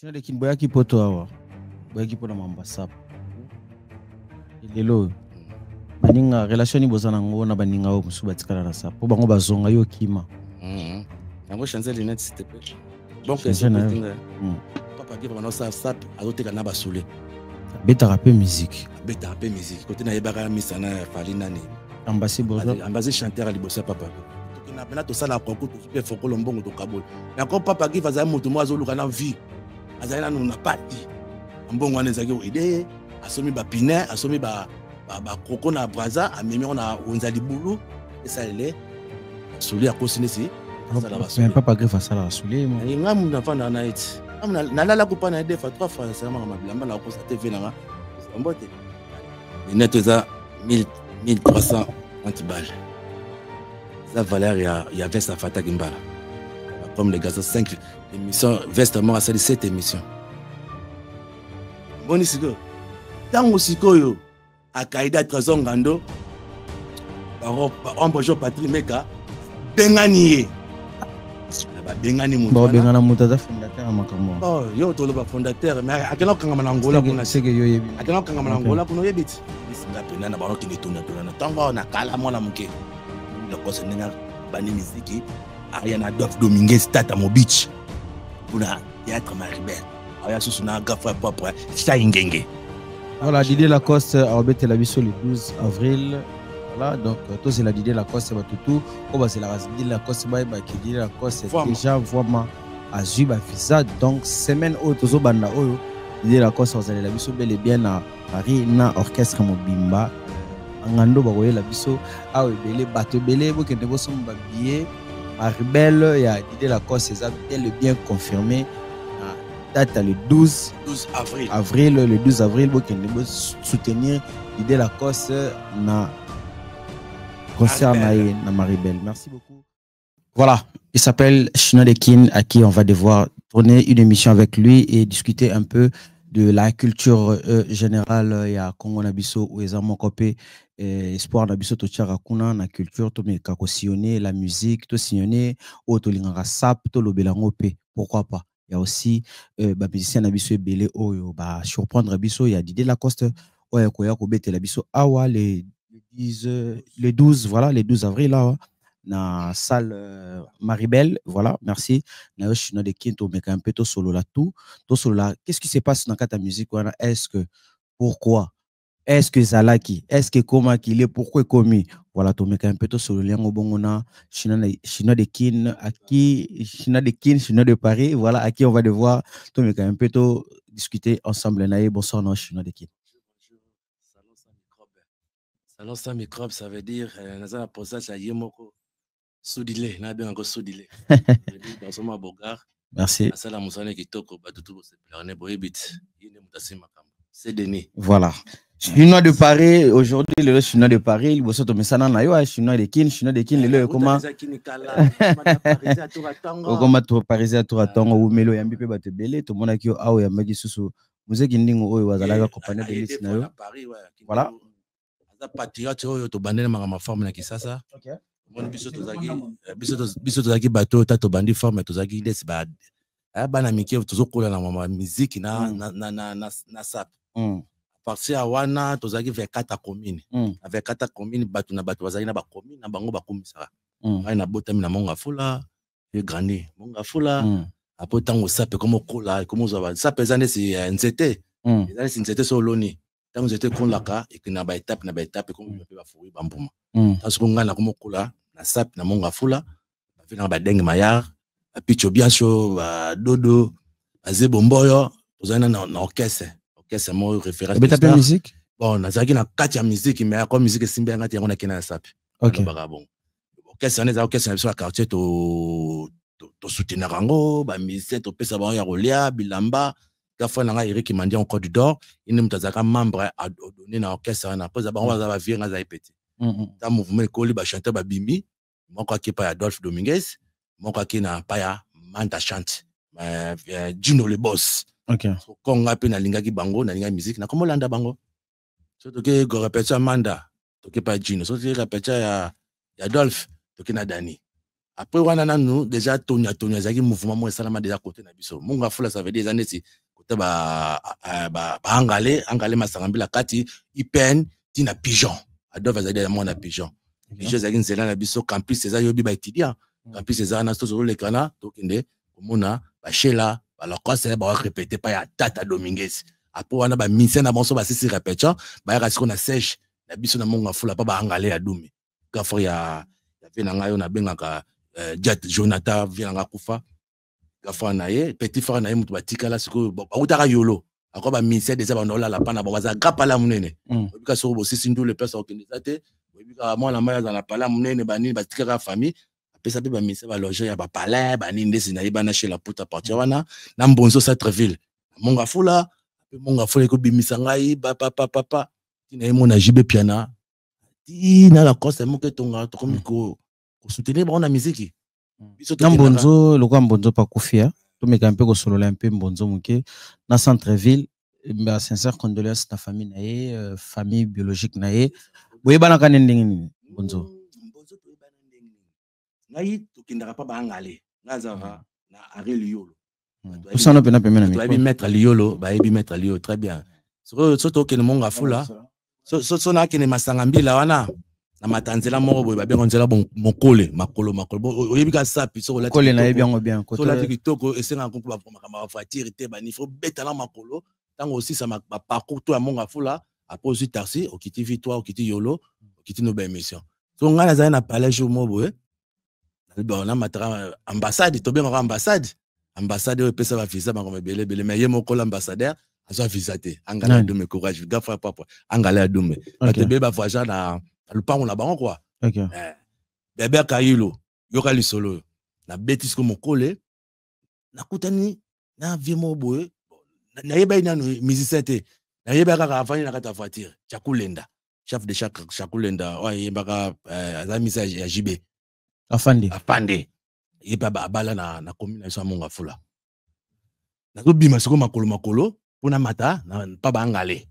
China de kin boyaki poto awa. Boyaki pona mambasap. Lelo. Baninga relation ni bozana ngo na baninga o musuba tikala na sap. Po bango bazonga yo kima. Nango changer lunettes s'il te plaît. Bon question que papa qui va dans sa sap azote kana basule. Beta rapé musique. Beta rapé musique. Côté na yebaka misana fali nani. Ambassé bozo. Ambassé chanteur ali bossa papa. Na pena to sala koko to super fokolo mbongo to kabol. Na ko papa qui faza moto mo azoluka na vie. Azali na na parti. Mbongo wana ezaki ide asomi ba pine, asomi ba koko na braza, amemi na onzali bulu esalele. Soli a kosine si. Mais papa greffe sala soli mo. Nga mu na fanda na eti. Na lala ko pa na deux fois trois fois ça m'a mablamba na ko sa TV na nga. Mbote. Les net eza 1300 balles. La valeur il y avait sa fata gimbala. Comme les gaz 5 émissions vestement à 7 émissions. Boni siko. Tango sikoyo akaida Trezongando. Par bonjour Patrick Meka. Bengani. Bengani mutu. Bon bengana mutu za fondateur makambo. Oh yo to le fondateur mais akena kanga manangola kuna seke yo yebi. Akena kanga manangola kuna yebiti. Bisinga pena na baro kini tuna tango na kala mwana muke. Le conseiller bani miziki Ariana Dof Dominguez Tata Mobich kuna théâtre Maribel aya susuna gafa propre Chaingenge. Voilà, Didier Lacoste a embêté la biso le 12 avril. Voilà, donc tout c'est la Didier Lacoste Batutu, oh c'est la race Didier Lacoste qui Didier Lacoste déjà vraiment à Zuba visa donc semaine au tozo banda oyo Didier Lacoste vous allez la biso bel et bien à Paris na orchestre Mobimba ngando bakoye la biso a ebele bato ebele bokende bosomba billet Maribel ya Didier Lacoste c'est bel et bien confirmé date le 12 avril le 12 avril bokende soutenir Didier Lacoste na concert na Maribel. Merci beaucoup. Voilà, il s'appelle Chino Dekin à qui on va devoir tourner une émission avec lui et discuter un peu de la culture générale ya Congo Nabiso ou ezamo kopé espoir Nabiso to tchara kuna na culture to me kako sillonner la musique to sillonner o to lingara sap to lobelango pe pourquoi pas. Il y a aussi ba musicien Nabiso ebele oyo ba surprendre Nabiso ya Didier Lacoste oya koya ko bete Nabiso awa le 12 voilà le 12 avril là na salle Maribel, voilà, merci. Na Chino Dekin to meka un peu to solo là tout solo là. Qu'est-ce qui se passe dans ta musique wana? Est-ce que pourquoi? Est-ce que Zalaki? Est-ce que comment qu'il est pourquoi commis? Voilà, to meka un peu to solo liango bongona Chino Dekin à qui Chino Dekin, Chino de Paris, voilà à qui on va devoir to meka un peu to discuter ensemble na bonsoir na Chino Dekin. Salon sans microbe, ça veut dire nazana posa cha yemoko. Soudilé, na bien encore soudilé. Dans son bogar. Merci. Asala musane kitoko batutu se plane boyebit. Yene mutasi makamba. C'est Denis. Voilà. Chinois de Paris aujourd'hui le Chinois de Paris, il bosse to mesana na yo Chinois de Kin le comment comment to Paris à tour tongo ou melo yambi pe bato belé to mona ki yo awo yambaki susu muzeki ndingo oyo wazalaga compagnie de liste na yo. Voilà. Aza patriote oyo to bandena mangama forme na kisasa. OK. Bon biso tozaki bato tato bandi forme tozaki des bad bana mike tozokola na mama musique na sap partir à wana tozaki vers 4 communes avec 4 communes bato na bato bazali na ba commune na bango bakumisaka ngai na botami na monga fula et grandi monga fula apo tango sap comme kola comme zo sap ezane si nzete ezane si nzete soloni tango nzete konlaka et na ba étape comme pe ba fouiller bambuma parce que ngana comme kola na sap na monga fula bafina ba dengue mayar picho biacho ba dodo azebo mboyo ozana na orchestre mo référence de musique bon nazaki na kati ya musique mais comme musique simbe ngati yango na kina sap OK bon orchestre na orchestre sur quartier to soutenir rango ba musicien to pesa ba ya rolia bilamba kafa na Eric Mandi en Côte d'Or il ne mtazaka membre à donner na orchestre na posa ba on va vivre na za petit ta mouvement koli ba chanteur ba bimi moko ki pa Adolphe Dominguez moko ki na pa ya Manta chante Juno le boss. OK ko ngapi na lingaki bango na linga musique na komo landa bango so to ke go répéter Manda to ke pa Juno so to répéter ya Adolphe to ke na Dani après nous déjà tonia zaki mouvement moi salama déjà côté na biso munga fula ça veut dire anesi côté ba angale masangambila kati ipen tina pigeon adova zaki ya mona pigeon pigeon zaki nzela na biso campus c'est ça yobi ba étudiant campus c'est ça na sto le kana tokende komona ba shela ba la classe ba répéter pas ya tata Dominguez après wana ba mission na bonso ba sisi répétition ba ya siko na sèche na biso na munga fula pa ba angale ya dumi gafo ya vena ngayo na bengaka Jet Jonathan vient kufa gafa na ye petit frère na ye mutu batikala siko bautaka yolo akwa ba ministère des abandola la pana baza gapala munene bika soko bo sisi ndule pesa okendeza te bika mwana maya za na pala munene bani batikaka famille apesa pe ba ministère ba loger ya ba palais bani ndesi na yebana chez la puta partir wana na mbonzo Centreville monga fula ko bimisa ngai ba papa tina ye mona jibe piana tina la cause mo ke tonga to komiko soutenir on a musique Mbonzo lokwa Mbonzo pa kufia to meka mpe ko solola mpe Mbonzo muke na Centreville ba sincère condoléances na famille na ye famille biologique na ye boye bana ka ndenge nini Mbonzo to bana ndenge ngai to kindaka pa bangale ngazava na Ariel Yolo to sana pena pemena mi ba mettre Liolo ba yebi mettre Liolo très bien so to ke monga fula so na kene masangambila wana na matanzela moko boye babenga nzela mokole makolo oyebika sapi so la kole na yebi yango bien so la kitoko esenga ko ba makama voiture te bani faut beta na makolo tango aussi ça ba parcours to ya monga fula après aussi taxi okiti victoire okiti yolo okiti no ba émission so ngana za na palais jour mo boye na matara ambassade to benga ambassade o pesa ba visa ba ko bele mais ye moko l'ambassadeur azo visa te angala de me courage gafa papa angala de me batebe ba voyage na le pango na bango quoi bébé kayilo yoka lisolo na betis ko mokole na kutani na vie mo boye na yeba ina no musicien te na yeba kaka afani na kata voiture chakulenda chef de chakulenda wa yeba ka za message ya JB afande yeba bala na commune ya monga fula na ko bima siko makolo pona mata na pa bangale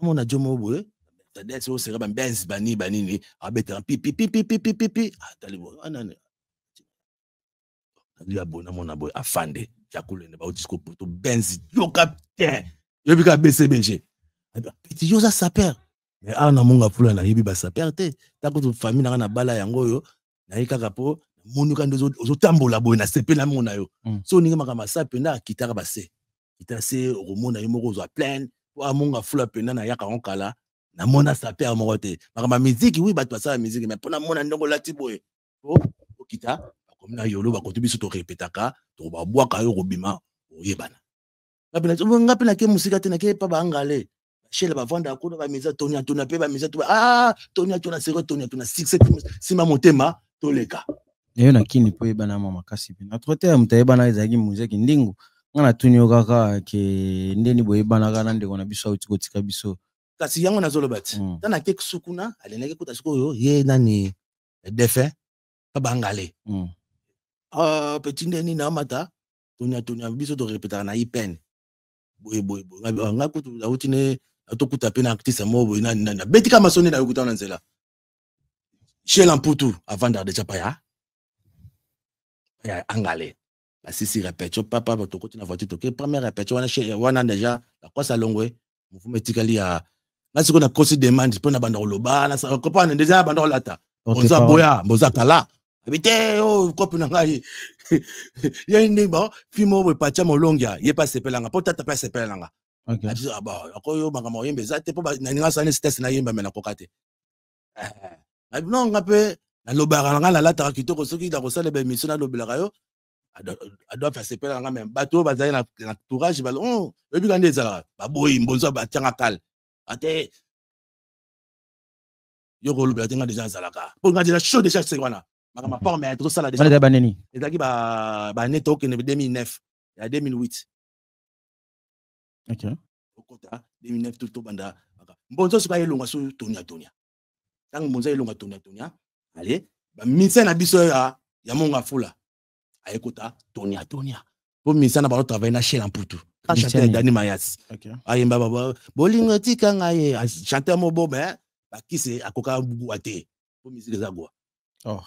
mona jomo boye c'est-à-dire c'est sera benz bani abeta pipi talibo anane ya bona mona boy afande chakulenda ba disco poto benz yo capitaine yo bika BCBG petit yo za saper mais ana monga fula na yibi ba saper te tako famille na bala yango yo na yikaka po monu ka ndozo ozotambola boy na sepe na mona yo so ninga makama sape na kitaka base kitase romona yo moko zo plein wa monga fula pena na yaka onkala na mona sape a morote makama musique oui bato ça musique mais pona mona ndongo lati boy okita comme na yolo ba kotubiso to répétaka to ba boaka yo robima oyebana ngapi na ke musika te na ke pa bangale shela ba vanda ko ba misa tonia pe ba misa to tonia sero tonia 6 sima motema to leka yo na kini po yebana mama kasi pe na trote mutayebana ezaki muziki ndingu ngana tunyo kaka ke ndeni boyebana kana ndeko na biso uti kotika biso kasi yango nazoloba ti tana ke kusukuna aleneke kuta siko yo ye nani défunt pa bangale petit ndeni na mata tonia biso to répéter na ipen boy nga kutu la utine to kuta pe na artiste mo boy na betika masoni na yokuta na nzela chez l'amputu avant d'arder chapa ya angale la sisi répétition papa to côté na voiture to ke première répétition wana déjà la quoi ça longwe mouvement tikali ya na siko na kosi demande pour na banda loba na sa comprendre déjà banda lata bonza boya bonza kala habité kopi na ngai ye ndi ba fimo bo pacha molongia ye pa sepelanga po tata pa sepelanga ati ba akoyo makama oyembe zate po na ninga sana stress na yemba mena kokate non ngape na lobara nga la lata kitoko soki da kosala be mission na lobela yo ado fa sepelanga même bato bazali na entourage ba ebi kande ezala ba boyi mbonzo ba tianga kal ate yo ko lobela tenga déjà zalaka po nga déjà chaud déjà c'est wana makama pas mais tout ça là déjà baneni ezaki ba neto ke 2009 ya 2008 OK okota 2009 tout banda mbonzo soka yelonga so tonia tang mbonzo yelonga tonia allez ba mission na biso ya monga fula ayekota tonia po mission na ba travailler na chez l'amputu chanteur Dani Mayas ayemba baba bolingo tika ngaye chanteur mo bo mais ba kise akoka bugu ate po musique za gwa Oh.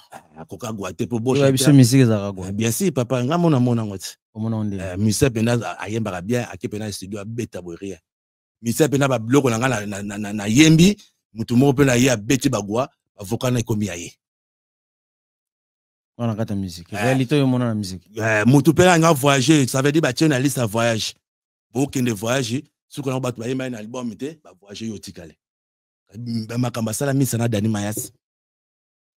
Koka guate pour beau chanteur. Musique ezaka bien sûr papa nga mona ngoti. Omona onde. Musée pena ayembaka bien akepena studio beta boria. Musée pena ba bloko na nga na yembi mutu moko pena ye abeti bagwa avocat na ekomi aye. On a gâté la musique. Réalité, on a la musique. Mutu pena nga voyager, ça veut dire ba tiens na liste à voyage. Pour qu'il ne voyage, ce qu'on a battu ba yemba na album ité, ba voyager yo tikale. Ba makamba sala misa na Dani Mayas.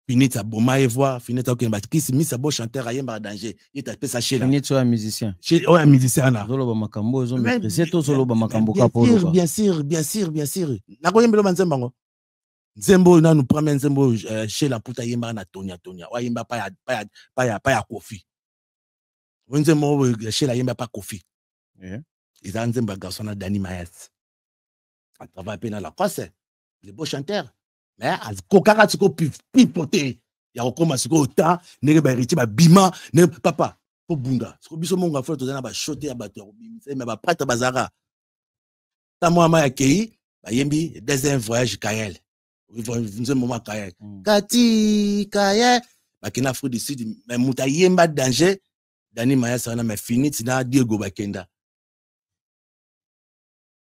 Finit à boma et voix, finit à aucun battre. Qui s'est mis à beau chanteur à yemba danger. Il t'a fait ça chez là. Finit sur un musicien. Chez un musicien là. Zolo ba makambo, zolo maîtriser tout solo ba makambo kapo. Bien sûr. Na ko yembelo manzemba ngo. Nzembo na nous prend nzembo chez la puta yemba na Tonia. Wa yemba pa ya Kofi. Nzembo chez la yemba pa Kofi. Ils ont nzemba garçon na Dani Mayas. À travers pena la crosse. Les beaux chanteurs. Mais kokaka tiko pipoté ya kokoma siko ota nenge ba héritier ba bima ne papa ko bunga siko biso monga fo tozana ba shoté ya bato ko bimisa mais ba prêtre bazara ta moi ma akei ba yembi deuxième voyage Kayel nous moment Kayel kati Kayel ba kina Afrique du Sud mais muta yemba danger Dani Mayas na mais finit na Diego Bakenda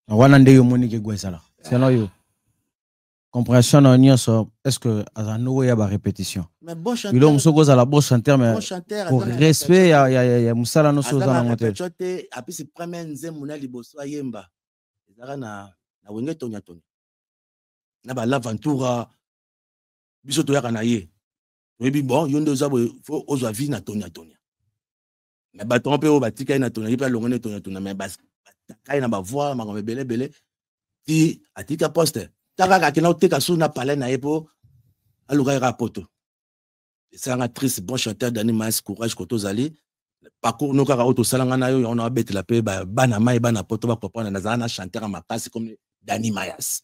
wana nde yo monique gwesala c'est no yo compréhension en nyonso est-ce que azano ya ba répétition mais bon chanteur il a musoko za la bon chanteur mais pour respect ya musala no so za na ngote chote api se premier nzembo na liboso yemba ezaka na wenge tonya na ba l'aventura biso to yaka na ye oui bon yondo za faut ozwa vie na tonya mais ba tromper o batika na tonya pa longone tonya mais bas kai na ba voix ma belé ti atika poste Taka kina oteka suna palais na yepo aluka rapoto. C'est un actrice bon chanteur Dani Mayas courage koto zali parcours no kaka auto salanga na yo on a bête la paix bana mai bana poto ba comprendre na zana chanteur makasi comme Dani Mayas.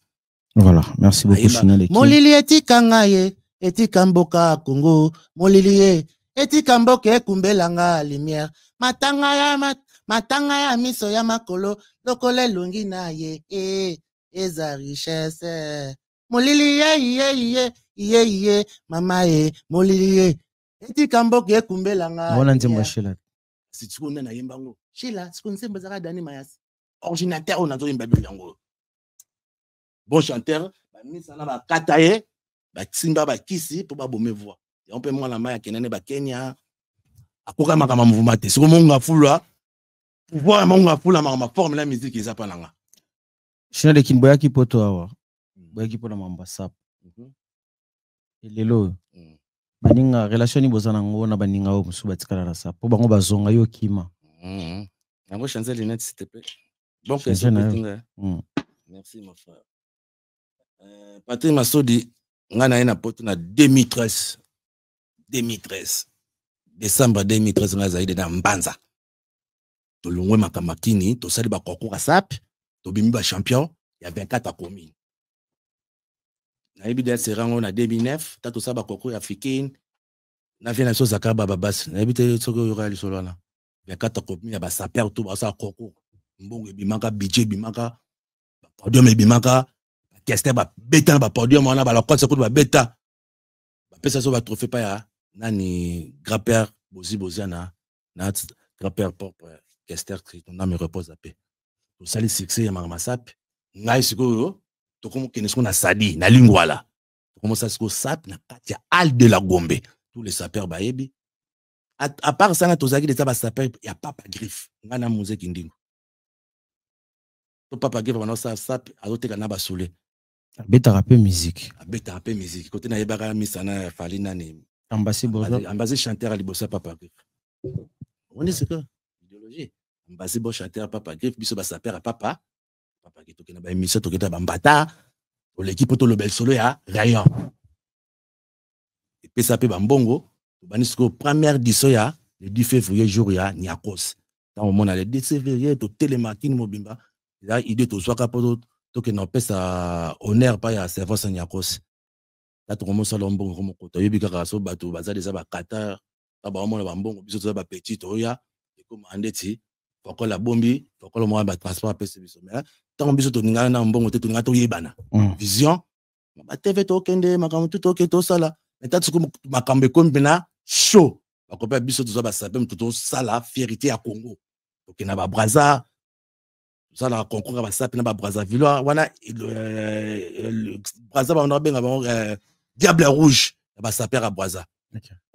Voilà, merci beaucoup Chinel. Molili etika ngaye etika mboka Congo molili etika mboka kumbelanga lumière matanga ya miso ya makolo lokole lungi na ye eza richesse molili ye mama ye molili etika mboka ekumbelanga wana nzemba shila si tu connais na yembango shila si connais nzemba Dani Mayas originateur on a zo yemba yango bon chanteur ba misa na ba kataye ba tsimba ba kisi pour ba bomé voix et on peut moi la maya kenene ba Kenya akoka makama mouvement te siko monga fula pouvoir monga fula ma forme la musique ezapa nanga China de Kinboya qui poto awa. Boya qui poto mamba sap. Lelo. Baninga relation ni bozana ngo na baninga o musuba tikala la sap. Po bango bazonga yo kima. Nango changer les lunettes s'il te plaît. Bon question Petinga. Merci mon frère. Patrick Masodi nga na ena poto na 2013. Décembre 2013 nga zaide na Mbanza. To longwe makamakini to sali ba kokura sap. Tobimi ba champion, il y a 24 à commis. Na ebida serango na 2009, tato saba koko africaine. Na vient na so zakaba babas. Na ebite soko yo reali solana. 24 à commis, ya ba saper tout ba sa koko. Mbongo bimaka budget bimaka. Podium bimaka. Kester ba beta ba podium on a ba la croix ko ba beta. Ba pesa so ba trophée pa ya nani grand-père Bozana na grand-père propre Kester qui ton âme repose à paix. To sali succès ya mamasap ngai sikoyo to komo kenesko na sadi na lingwala to komo sa siko sap na kati ya al de la Gombe tous les sapeurs bayebi à part ça na tozaki de ba sapeur ya papa griffe ngana muzeki ndingo to papa griffe bana sa sap azoteka na basule abeta rapé musique côté na yebaka misana falina ni ambassade chanteur libosa papa griffe on est ce que idéologie Mbasi bo chanteur papa griffe biso ba saper à papa qui toke na ba émission toke ta bambata pour l'équipe to le bel solo ya rayon et puis ça pe bambongo banisco première diso ya le 10 février jour ya Niakos tant au monde le 10 février to télémarketing mobimba là idée to soit capo toke na pesa honneur pa ya service Niakos là to commence lombongo comme ko to yebika ka so bato bazali za ba Qatar ba ba mona bambongo biso to ba petit oya et comme andeti pourquoi la bombi pourquoi le moyen de transport pèse biso mais tant biso to ninga na mbongo te to ninga to yebana vision ba TV to kende makamu to ke to sala maintenant ce que makambe comme bena chaud ba kopé biso to ba sapem to sala fierté à Congo OK na ba Brazza ça la concours ba sapem na ba Brazzaville wana Brazza ba on benga ba diable rouge ba saper à Brazza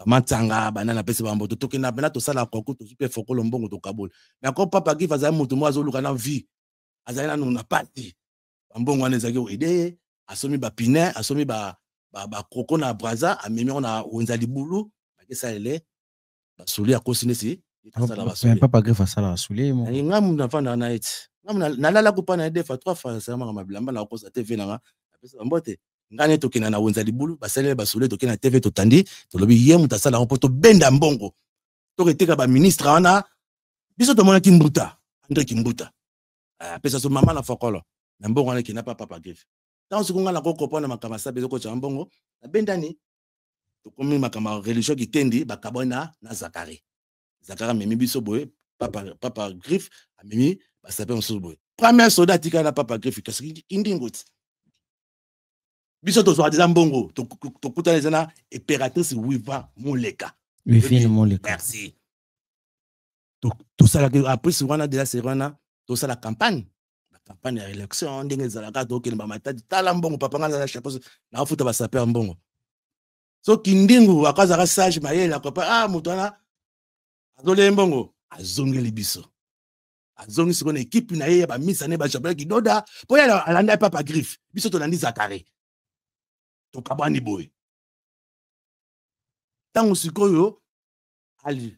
Mantanga banana pese ba mboto to kina bena to sala concours to super fokolo mbongo to kabol mais encore papa qui faisait mutu mo azoluka na vie azali na pati mbongo wana ezaki oide asomi ba pine asomi ba koko na Brazza amemi na wenza libulu bakesa ele basuli akosine si papa greffe asala basuli mo ngamu na fanda na eti ngamu na lala kupa na defa 3 fois ça mama bilamba na kosa TV na apesa mbote ngane to kina na wenza libulu basale basuli to kina TV to tandi to lobi ye muta sala ko to benda mbongo to keteka ba ministre wana biso to mona Kimbuta André Kimbuta apesa so mama na fokolo na mbongo wana kina papa greffe tant ce qu'on a la comprendre makama sa bezo ko chambongo na bendani to komi makama religieux qui tendi ba kabona na Zakari memi biso boye papa griffe amemi ba sape on boye premier soldat tika na papa griffe parce que indingoti biso to so déjà mbongo to kutana zana impératrice Wiva Moleka merci to ça après ce wana déjà c'est wana to ça la campagne à l'élection ndenge zalaka to kelamba matadi tala mbongo papa ngana na chapeau na futa ba saper mbongo so kindingu akaza ka sage mayela papa mutana azole mbongo azongeli biso azongi sikona équipe na ye ba misa ne ba chapeau kidoda po ya alanda papa griffe biso to landi Zakari to kabani boy tango sikoyo ali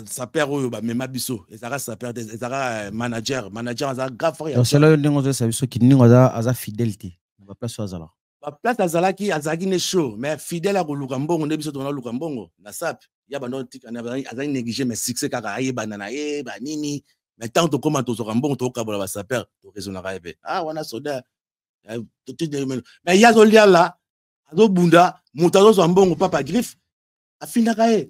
saper oyo ba mema biso ezaka saper ezaka manager aza grave frère c'est là ndingo za biso kiningo aza fidélité ba place azala ba place azalaki azaki ne show mais fidèle à koluka mbongo nde biso tona luka mbongo na sap ya bando tika na azaki négliger mais succès kaka ayebana na ye ba nini mais tant to comment to zoka mbongo to kabola ba saper to raisonner ebe wana soda mais yazo lia la azo bunda mutazo so mbongo papa griffe afinda kae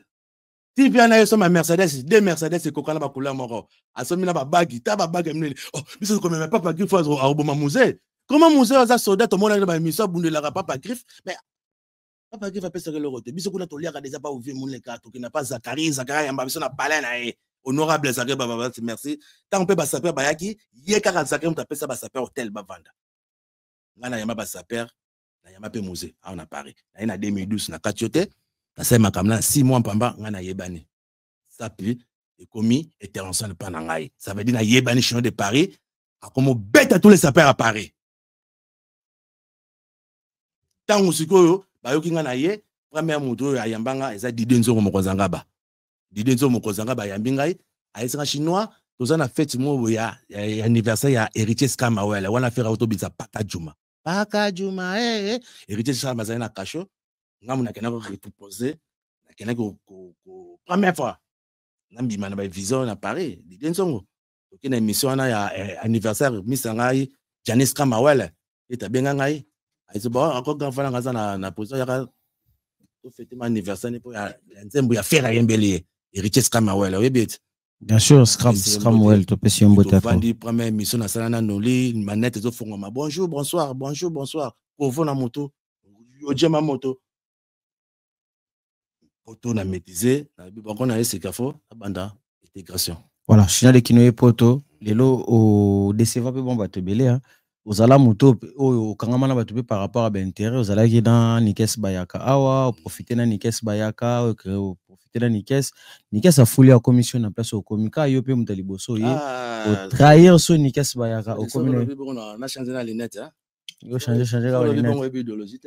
si bien na ma Mercedes deux Mercedes et kokana ba couleur moko asomi na ba bagi ta ba bagi mnene oh biso ko même papa griffe a roboma musée comment musée za soldat to mona ba mission bundela papa griffe mais papa griffe a pesa le rote biso kuna to liaka déjà pas ouvrir mon leka to kina pas Zakari yamba biso na palais na e honorable Zakari baba merci tant pe ba saper ba yaki ye kaka Zakari mta pesa ba saper hôtel ba vanda ngana yamba ba saper na yamba pe musée on a Paris na 2012 na katiote na sai makamla 6 mois pamba ngana yebani ça puis et commis international pas na ngai ça veut dire na yebani chino de Paris a comme bête à tous les sapeurs à Paris tango sikoyo bayoki ngana ye premier moto ya yambanga eza Didenzo mokozanga ba yambi ngai aisanga chinois tozana fête mo ya anniversaire ya héritier Skamawele wana faire autobisa Paka Juma héritier Skamawele na kasho ngamu na kena ko reposer na kena ko première fois nambima na ba vision na Paris Didenzo ok na émission na ya anniversaire misangai Janice Kamawele etabenga ngai aizo ba encore grand frère ngaza na position ya to fêter mon anniversaire pour ya nzembo ya Fera Yembele héritier Kamawele oui bien sûr Scramwell to pesi mbote fa vandi première émission na sala na noli manette zo fongo ma bonjour bonsoir pour vous na moto ojema moto poto na maîtriser na bibako na esekafo abanda intégration voilà china de kinoye poto lelo o déceva pe bon bato belé hein ozala moto oyo kangama na bato pe par rapport à l'intérêt ozala ki na Nikes Bayaka awa profiter na Nikes Bayaka profiter na Nikes a foulé à commission na place au komika yo pe mutali boso ye o trahir so Nikes Bayaka au comité na changer na lunette hein yo changer la lunette bon idéologie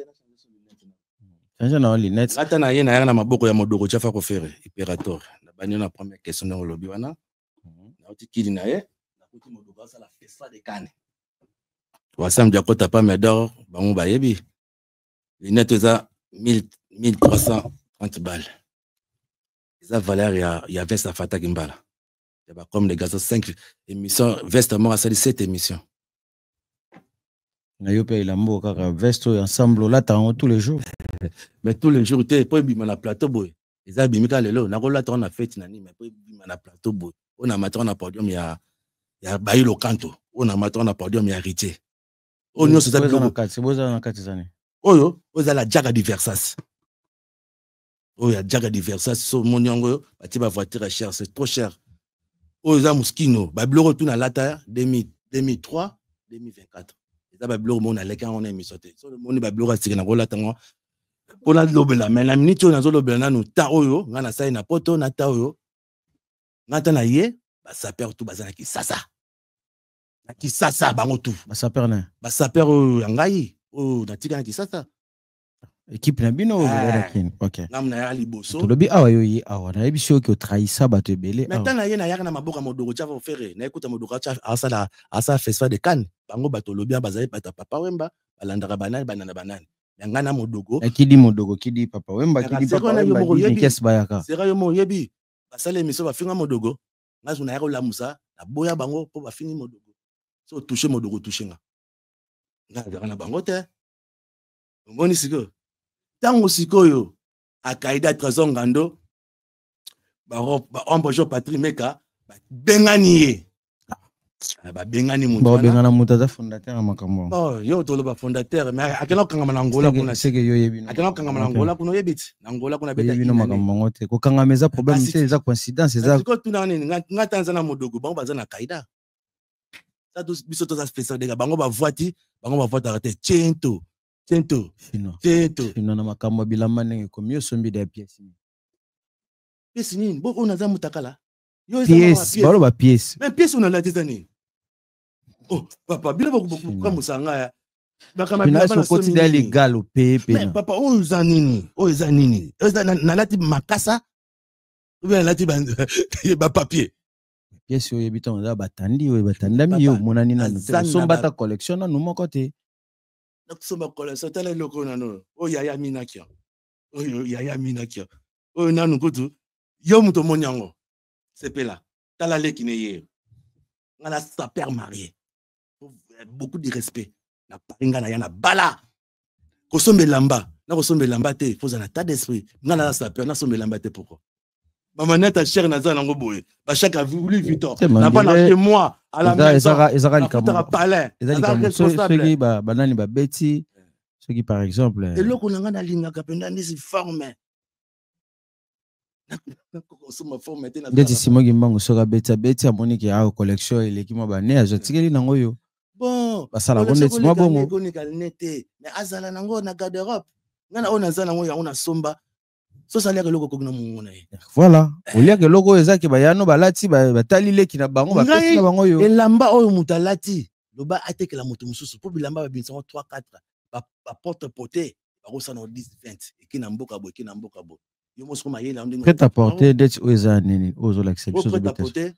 changer na lunette ata na ye na yana maboko ya modoko chafa ko faire impérateur na bani na première question na lobi wana na otikili na ye na kuti modoko ça la festa de Cannes wasam dia kota pa medor bango bayebi lunette za 1330 balles eza valeur ya veste afata kimbala ya ba comme les gaz 5 émissions veste mort à 7 émissions na yo pe il ambo kaka veste ensemble là tous les jours mais tous les jours te po bima na plateau boy eza bimika lelo na ko la on a fête nani mais po bima na plateau boy on a matin na podium ya Bayilo Kanto on a matin na podium ya Héritier on yo c'est ça c'est boza na kati zani oyo oza la jaga di Versace Oh, il y a déjà des versailles, sur mon yango, la voiture est chère, c'est trop cher. Oh, ils ont Mouskino, Bablo retourne à l'ata 2003, 2024. Et ça, Bablo, on a l'écart, on a mis sauté. Sur le monde, Bablo, c'est que la tanga. On a l'obéla, mais la minute, on a l'obéla, nous, ta oyo, on a ça, na poto, na ta oyo. Nata na ye, bah, ça perd tout, bah, ça, qui sasa. Qui sasa, bah, on tout. Bah, ça perd, né. Bah, ça perd, yangaï. Oh, na tika, qui sasa. Équipe na bino OK. Namna ya liboso. To lobi awa yoyi awa na ebisi ki o trahissa bato ebele. Maintenant na ye na yaka na maboka modogo tcha faire na écoute modogo tcha asa festival de Cannes. Bango bato lobi bazali bata papa Wemba balandaka banani banana banani. Yanga na modogo. Kidi modogo kidi papa Wemba kidi papa Wemba kidi kesi bayaka. Sera yo mo yebi. Basale émission ba finga modogo. Ngazu na yaka la musa na boya bango po ba fingi modogo. So toucher modogo toucher nga. Nga na bango te. Ngoni siko. Tango sikoyo akaida Trésor Ngando ba ombojo Patrick Meka bengani ye ba bengani mutu ba bengana mutu za fondateur makambo oh yo tolo ba fondateur mais akena kanga na Angola kuna seke yo yebi akena kanga na Angola kuna yebiti na Angola kuna beta yebi no makambo ngote ko kanga meza problème c'est za coïncidence za ko tuna nini ngata nzana modogo bango baza na kaida ça tous biso to za spécial de bango ba voiti bango ba voita arrêter Tiento na makambo bilamba ndenge komi osombi da pièce pièce nini bo on aza mutakala yo pièce balo ba pièce mais pièce on a la tête oh papa bila ba musanga ya bakama bila bana so quotidien légal au PP mais papa o zanini na lati makasa ou bien lati ba papier pièce yo yebita on da batandi yo batandami yo monani na somba ta collection na numo côté somba collection tala loko na no o yaya minakia o yaya minakia o nanu kutu yo muto monyango sepela tala leki ne ye ngana sa père marié beaucoup de respect na paringa na yana bala ko sombe lamba na ko sombe lamba te faut na tas d'esprit ngana sa père na sombe lamba te pourquoi maman neta cher na za nango boye ba chaque a voulu Victor na pas na chez moi à la maison ezaka palais ezaka responsable ba banani ba beti ce qui par exemple et loko nanga na linga kapenda ndisi forme ndeti Simon Gimbangu soka beti amoni ki a collection eleki mo bane azotikeli nango yo bon basala ko ndeti mo bongo mais azala nango na garde-robe ngana ona za nango ya ona somba so salia ke loko kokuna mungona ye voilà olia ke loko ezaki bayano balati batali leki na bango bapesi na bango yo elamba oyo mutalati loba atekela moto mususu po bilamba babinisa 3 4 ba porte poté bakosa na 10 20 ekina mboka bo ekina mboka bo yo mosko mayela ndenge prêt à porter date oza nini ozo l'acception prêt à porter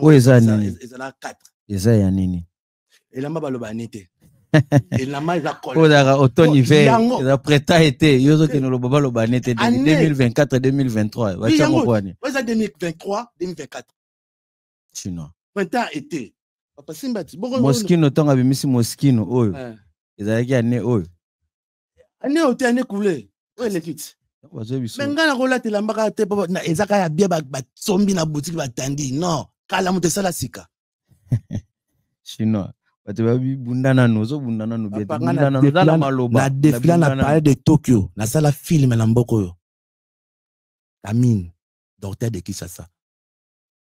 oza nini ezala 4 eza ya nini elamba baloba nete elamba eza colle oza automne hiver eza prêt à été yozo ke no loba loba nete 2024 2023 wacha ngopani oza 2023 2024 chinois printemps été papa simbati Moschino tonga bimisi Moschino oyo ezalaki ane oyo ane ote ane coulé oyo lekiti mais ngana kolatela mbaka te po na ezaka ya bia basombi na boutique batandi non kala moto esala sika chinois bato babundana nozo bundana no bia bundana no dala maloba na défilé na palais de Tokyo na sala film na mboko yo Amine docteur de Kinshasa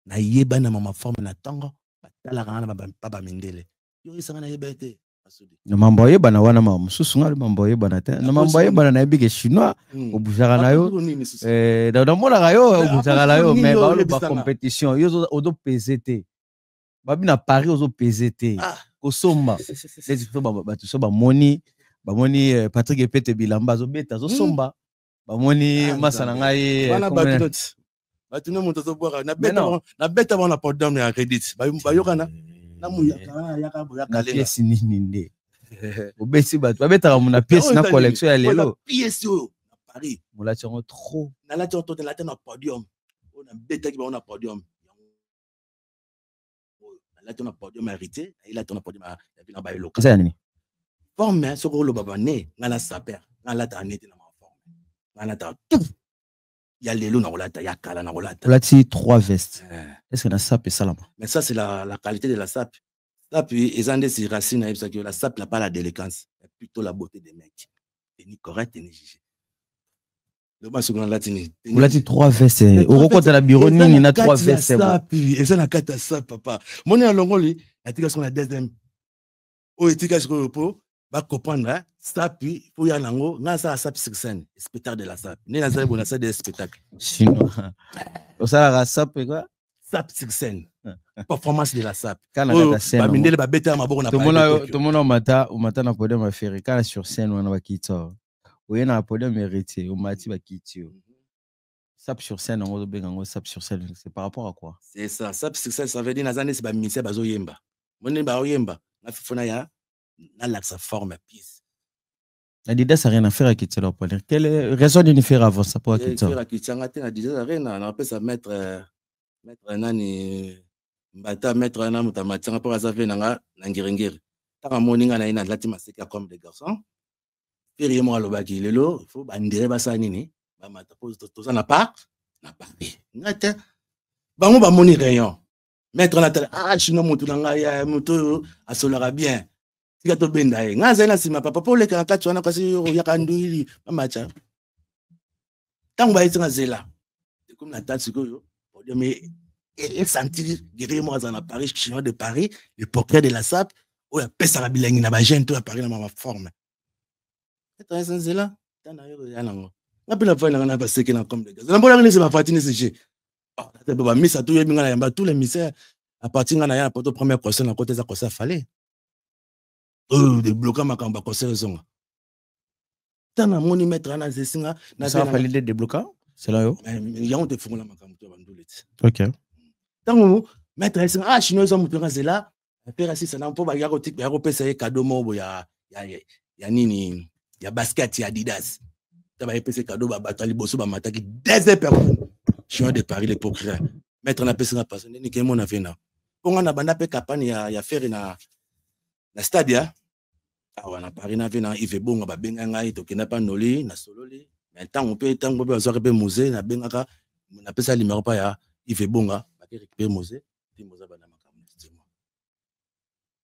na yeba na mama forme na tango batala kana papa Mindele yo isanga na yeba te na mambo ye bana wana ma mususu ngali mambo ye bana te na mambo ye bana na yebike chinois obusaka na yo da mona ga yo obusaka na yo mais ba compétition yo ozo PZT babi na Paris ozo PZT kosomba les so ba to so ba moni Patrick Epete Bilamba zo beta zo somba ba moni masana ngai bana batu no moto zo boka na beta bana podium ya credit ba yokana na muyaka yaka boya kale pièce nini nde obesi bato babetaka mona pièce na collection ya lelo pièce yo na Paris molati yango trop na lati to la na podium on a beta ki ba on a podium na lati na podium hérité il a ton podium ya bina ba eloka ça nini forme soko lo baba ne ngala saper ngala ta neti na ma forme ngala ta tout ya lelo na rolata ya kala na rolata lati 3 vestes est-ce que na sape salama mais ça c'est la qualité de la sape sape ezande si racine na que la sape n'a pas la délinquance mais plutôt la beauté des mecs et ni correct et ni jugé Le bas sur la latine. Vous l'avez 3 vestes. Au record de la bureau, il y a 3 vestes. Et ça n'a qu'à ça, papa. Mon est à Longoli, la tika sur la deuxième. Oh, tika sur le pot, va comprendre, ça, puis, pour y aller en haut, n'a ça, ça, sur scène, spectacle de la SAP. N'est pas ça, bon, ça, des spectacles. Sinon, ça, la SAP, quoi? SAP sur scène. Performance de la SAP. Quand on a scène, tout le monde au matin, on a podium à faire. Quand sur scène, on a quitté. Oui, on a podium mérité. On m'a dit, va quitter. SAP sur scène, on a SAP sur scène. C'est par rapport à quoi? C'est ça. SAP sur scène, ça veut dire que c'est un ministère bazo yemba. Mon n'est pas yemba. La fifona ya, na la sa forme à pièce. Adidas n'a rien à faire à quitter leur point. Quelle raison de nous faire avant ça pour quitter? Faire à quitter, Adidas n'a rien à faire ça mettre nani mbata mettre un homme tamatin pour azaver nanga nangirengiri. Tant moninga na ina lati maseka comme des garçons. Faire moi le baki lelo, il faut bandire basa nini. Ba mata pose tout ça n'a pas ngate. Bango ba moni rayon. Mettre la tête chino mutu nanga ya mutu asolara bien. Tika to benda e. Ngaza na sima papa pour le kaka tu ana kasi ya kanduili ba macha. Tant ba itinga zela. Comme la tante sikoyo. Mais et sentir guérir moi dans Paris chinois de Paris le portrait de la SAP ou la peste à bilingue na ba jeune to à Paris dans ma forme c'est ça là tana yo ya nango na pela fois na ba seke na comme de gaz na bola ni c'est ma fatine c'est chez ah ta ba misa to yebi ngana yamba tous les misères à partir ngana ya poto première question na côté za ko ça fallait de bloquer ma kamba ko c'est raison tana moni mettre na zesinga na ça fallait de débloquer c'est là yo il y a on te font la makamto bandoleti OK tango mettre chinois zo mutu ngaze là faire assis ça na po ba ya ko tik ya ko pesa cadeau mo ya nini ya basket ya Adidas ta ba pesa cadeau ba batali boso ba mataki 2 personnes chinois de Paris les procureurs mettre na pesa na personne ni ke mo na fena ponga na banda pe campagne ya faire na stadia awa na Paris na vena Yves Bonga ba benga ngai to kena pa noli na sololi mais tango pe bazwa pe musée na bengaka na pesa numéro pa ya Yves Bonga récupérer Mosé,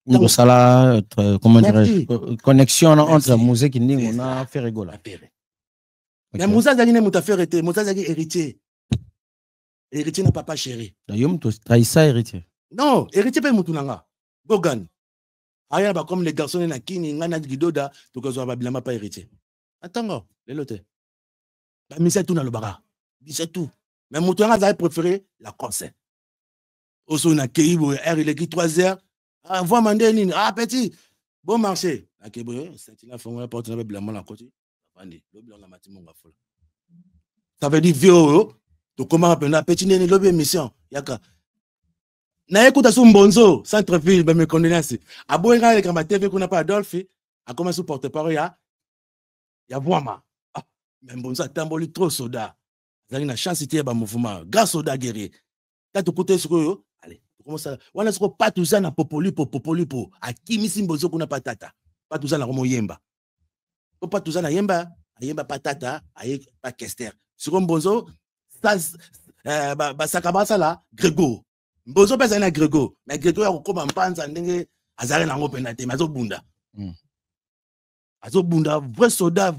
donc ça là comment dirais connexion entre Mosé qui dit on a fait rigoler mais Mosé zali ne muta faire été Mosé zali héritier na papa chéri yom to traisa héritier non héritier pe mutu nanga Gogan aya ba comme les garçons na kini ngana gidoda to ko ba bilama pas héritier attends le loté ba mise tout na le bara c'est tout mais mutu nanga zali préféré la concert Oso na Keibo, il est qui 3 heures. Ah, vois Mandéline. Ah, petit. Bon marché. À Keibo, c'est une affaire, on a porté la blanc à côté. Ça veut dire vieux. Tu comment appeler petit néni, l'obé mission. Yaka. Na écoute à son bonzo, centre-ville, ben me condoléances. À Boenga, avec ma TV qu'on n'a pas Adolphe, a commencé à porter-parole, ya Voima. Ah, même bonzo, tamboli trop soda. Vous avez une chance, c'était un mouvement. Grâce soda guerrier. T'as tout côté sur eux. Allez, comment ça? On a ce pas tout ça na popolipo. A kimi simbozo kuna patata. Pas tout ça na romo yemba. Pas tout ça na yemba patata, aye pas kester. Sur un bozo, ça sakabasa là, Grégo. Bozo pesa na Grégo. Mais Grégo ya ko mpanza ndenge azare na ngope na te mazo bunda. Azo bunda, vrai soda.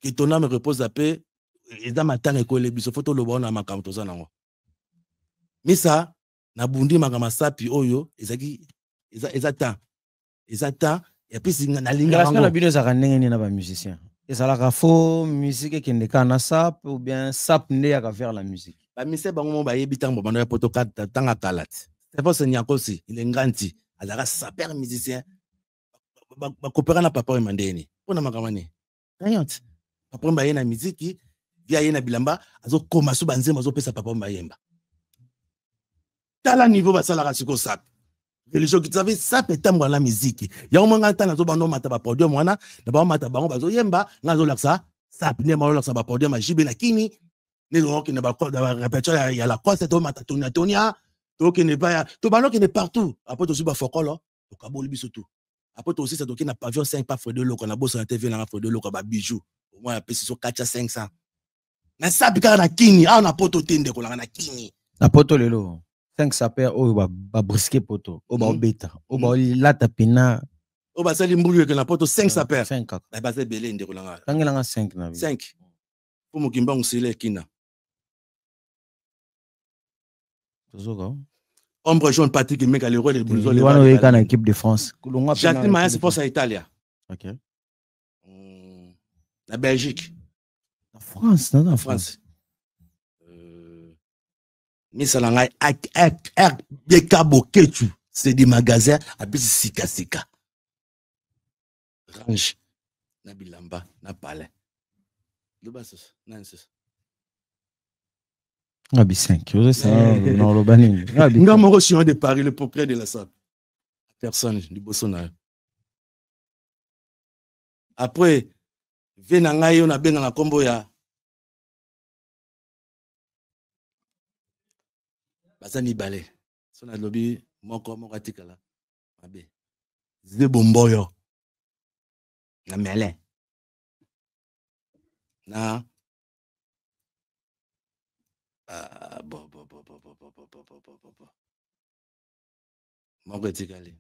Que ton âme repose à paix. Et dans ma tane ko le biso photo lo bona makamto za nango. Misa na bundi makama sapi oyo ezaki ezata et puis na linga bango na bino za kanenge na ba musicien ezalaka faux musique kende kana sap ou bien sap nde ya faire la musique ba mise bango mo ba yebi tango bando ya poto tanga kalat c'est pas Nyakosi il est nganti azaka super musicien ba coopérer na papa mandeni pona makamani ayant papa mba yena musique via yena bilamba azo koma su banzema azo pesa papa mba yemba tala niveau basala siko sap religion qui savait sap etambo la musique ya omanga tana zo bando mata ba podium wana na ba mata bango bazo yemba ngazo laksa sap ne malo laksa ba podium ma jibe lakini ne zo ki ne ba répétition ya la croix to mata tonia to ki ne pas to bando ki ne partout après to su ba fokolo to kaboli biso tout après to aussi ça to ki na pavillon 5 pas frais de loko na bossa na TV na frais de loko ba bijou au moins pesi so 4 500 na sap ka na kini na poto tende ko na kini na poto lelo 5 sapeurs au ba brisquer poto au ba beta au ba lata pina O basali mbulu que na poto 5 ça perd. 5 na base belé ndeko langa. Tangela 5 na bi. 5. Pour mokimba ngusile kina. Tozoka. Ombre jaune Patrick Meka le roi des blouson le wana weka na équipe de France. Jacqueline Maïs c'est force à Italie. OK. La Belgique. La France, non, la France. Misalanga beka boketu, c'est des magasins à bisi sika sika. Range na bilamba na palais. Le basos, nansis. Ngabi 5, vous ça non le banin. Ngabi. Nga moko chien de Paris le procureur de la salle. Personne du Bolsonaro. Après venanga yo na benga na kombo ya Bazani balé. Son a lobby moko atikala. Mabe. Zebomboyo. Na mele. Na bon. Moko atikali.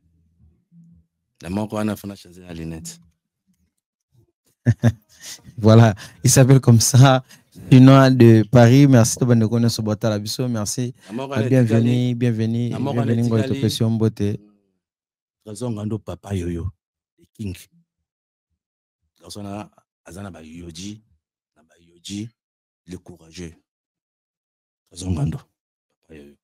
La moko ana fana changer la lunette. Voilà, il s'appelle comme ça. Chinois de Paris, merci de nous connaître sur Bota Labiso, merci. Bienvenue. Bienvenue dans cette question beauté. Ngando papa yoyo, the king. Persona azana ba yoji, na ba yoji, le courageux. Ngando papa yoyo.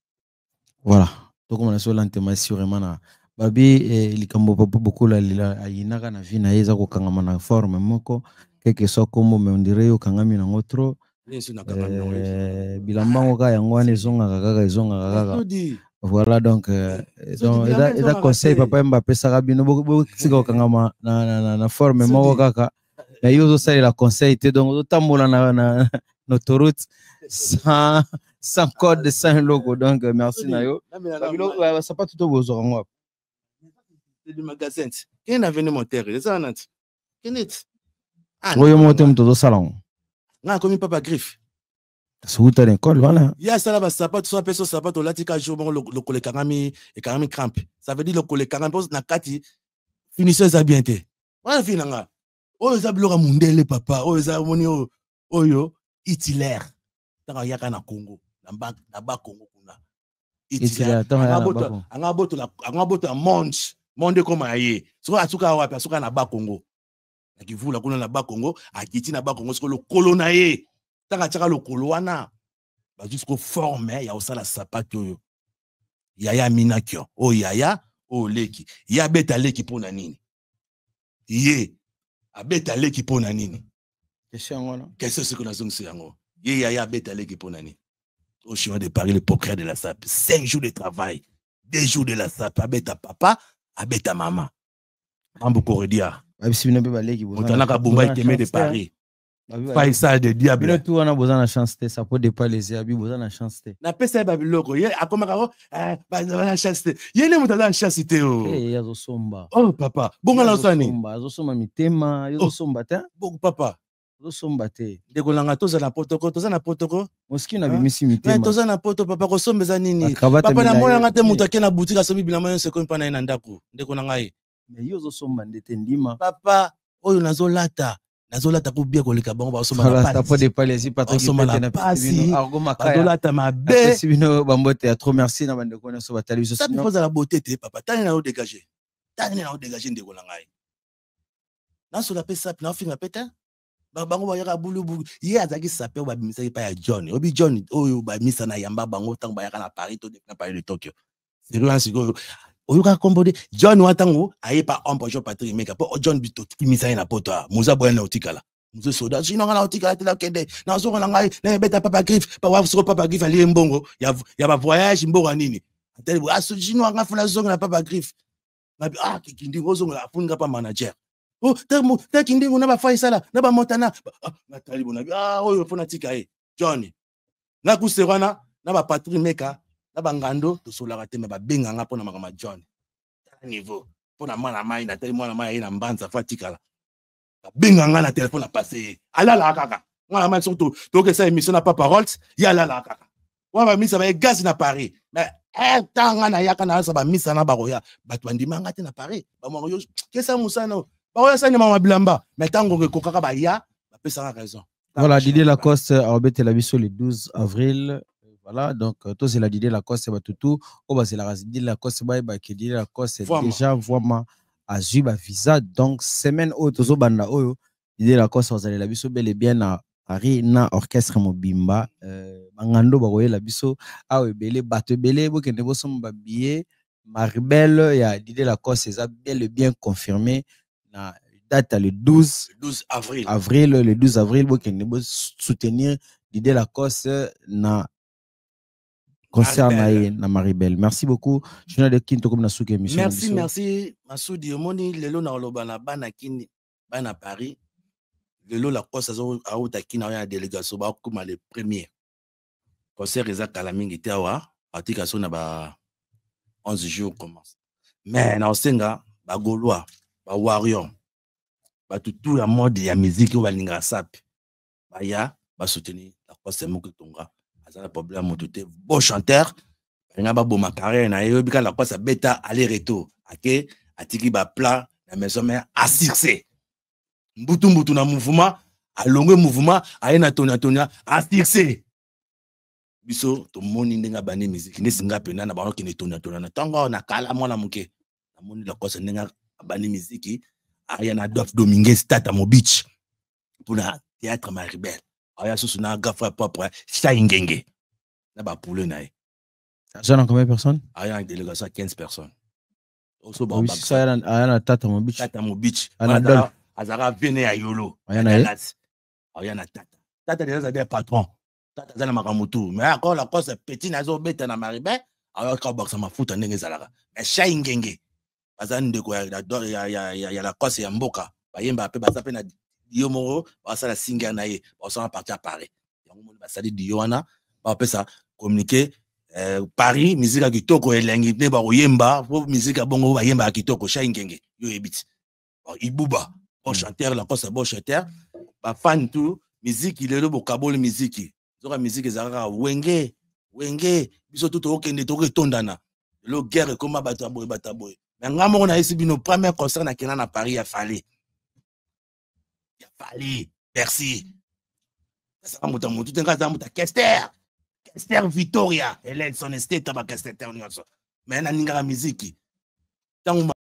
Voilà. Donc on a sur l'antéma sûrement na babi likambo papa beaucoup la ayinaka na vie na yeza ko kangama na forme moko quelque soit comme on dirait yo kangami na ngotro bilambango ka yango wana ezonga kaka voilà donc eza conseil papa Mbappé saka bino bo sika kangama na forme moko kaka na yo zo sala la conseil te donc zo tambola na autoroute sans code sans logo donc merci na yo babilo ça pas tout au besoin ngo du magasin qui n'a venu monter les anantes kinit oyo monter mto salon nga komi papa griffe suuta l'école voilà ya sala ba sapato so peso sapato latika jour le kole kangami et kangami crampe ça veut dire le kole kangami na kati finisseur za bien te wala finanga oyo za bloka mundele papa oyo za moni oyo itilaire tanga yaka na Congo na ba Congo kuna itilaire anga boto la monde comme aye so atuka wapi asuka na ba Congo na kivula kuna na ba Congo akiti na ba Congo so le kolona ye tanga chaka le kolwana ba jusqu'au forme ya osala sapato yo yaya minakio o yaya o leki ya beta leki pona nini ye abeta leki pona nini question ce que nous sommes yango ye yaya beta leki pona nini au chemin de Paris le procureur de la SAP 5 jours de travail 2 jours de la SAP abeta papa abeta maman ambo cordia abisibina be baleki bo tanaka bomba iteme de Paris Faisal de diable bino tout on a besoin de chance te ça peut dépasser les abi besoin de chance te na pesa ba biloko ye akoma kako ba na chance te ye ne mutala chance te o yazo somba oh papa bonga la sani yazo somba mitema yazo somba te bon papa yazo somba te ndeko langa toza na protocole moski na bimisi mitema toza na poto papa ko sombeza nini papa na mona ngate mutu akena boutique asomi bilama yo sekondi pana na ndako ndeko langa ye mais yazo somba ndete ndima papa oyo nazolata ko bia koleka bango ba somba na pas de palesi Patrick na pasi azolata mabe sibino bambote ya trop merci na bande kona so batali so ça me pose la beauté te papa tani na o dégager ndeko langa ye na so la pesa na finga peta bango ba yaka bulu ye azaki sape ba bimisa pa ya John obi John oyo ba misa na yamba bango tango ba yaka na Paris to na Paris de Tokyo c'est rien siko oyoka kombode John watango ayepa ompo jo Patrick Meka po John bito kimisa na poto muza boya na otikala muzo soda sino na otikala te la kende na zo na ngai na beta papa griffe pa wa so papa griffe ali mbongo ya ba voyage mbongo nini ateli bo aso sino nga funa zo na papa griffe ngabi kindi ngozo na apunga pa manager oh te kindi ngona ba Faisala na ba Montana na tali bona oyo funa tika John na kuserana na ba Patrick Meka na bangando to solaka te ba benga nga pona makama John niveau pona mwana mai na tele mwana mai na mbanza fatikala ba benga nga na téléphone na passer alala kaka mwana mai surtout to que ça émission na papa Rolls ya alala kaka wa ba misa ba gaz na Paris mais tanga na yaka na sa ba misana ba roya bato bandimanga te na Paris ba mo yo kesa musana ba roya sani mama bilamba mais tango ko kaka ba ya ba pesa raison. Voilà, Didier Lacoste a embêté la biso le 12 avril. Voilà, donc toi c'est la Didier Lacoste batutu o ba c'est la Didier Lacoste ba que Didier Lacoste déjà vraiment a eu ba visa donc semaine au tozo banda oyo Didier Lacoste vous allez la biso bel et bien à Paris na orchestre mobimba bangando ba roye la biso a ebele bato ebele bo kende bo somba billet Maribel ya Didier Lacoste ça bel et bien confirmé na date le 12 avril. Le 12 avril, vous pouvez soutenir Didier Lacoste na concert na Maribel. Merci beaucoup. Je suis de Kinto comme Nasuke émission. Merci. Massoudi Omoni, lelo na olobana bana kini bana Paris. Lelo Lacoste a outa kina ya délégation ba kuma le premier. Concert eza kalamingi tawa, atika so na ba 11 jours commence. Mais na osenga ba Gaulois, ba Warrior. Tout la mode ya musique ou balinga sapi baya ba soutenir Lacoste moko tonga azala problème mototé bon chanteur nga ba boma carrière na yo bika Lacoste beta aller retour ake atiki ba plat na maison mais assircé mbutu na mouvement alongo mouvement ayena tonia assircé biso to moni ndenga bani musique nesinga pena na ba ki ne tonia na tango na kala mwana muke na moni Lacoste ndenga bani musique Ayana Dof Dominguez Tata Mobich pour la théâtre Maribel. Aya Susuna Gafra propre Shaingenge. Na ba poule na. Ça dans combien de personnes? Aya une délégation 15 personnes. Also ba Ayana Tata Mobich. Tata Mobich. Adolphe Azara vene à Yolo. Ayana Tata. Tata déjà des patrons. Tata zana makamutu. Mais encore la cause petit nazo beta na Maribel. Aya ka boxa ma futa ndenge zalara. Mais Shaingenge. Bazan de quoi ya la cause ya mboka bayemba pe baza pe na dio moro basa la singer na ye basa partir à Paris yango moni basali dio wana ba pesa communiquer Paris musique kitoko elengi ne ba oyemba fo musique bongo bayemba kitoko Shaingenge yo ebit ibuba bon chanteur la cause bon chanteur ba fan tout musique lelo bokaboli musique zoka musique ezaka wenge biso tout okende to retondana lo guerre comme bataboy mais on a essayé nos premiers concerts na Paris a fallu. Merci. Ça va muta tout un cas muta Kester Victoria, elle son estate ba Kester mais na ninga musique.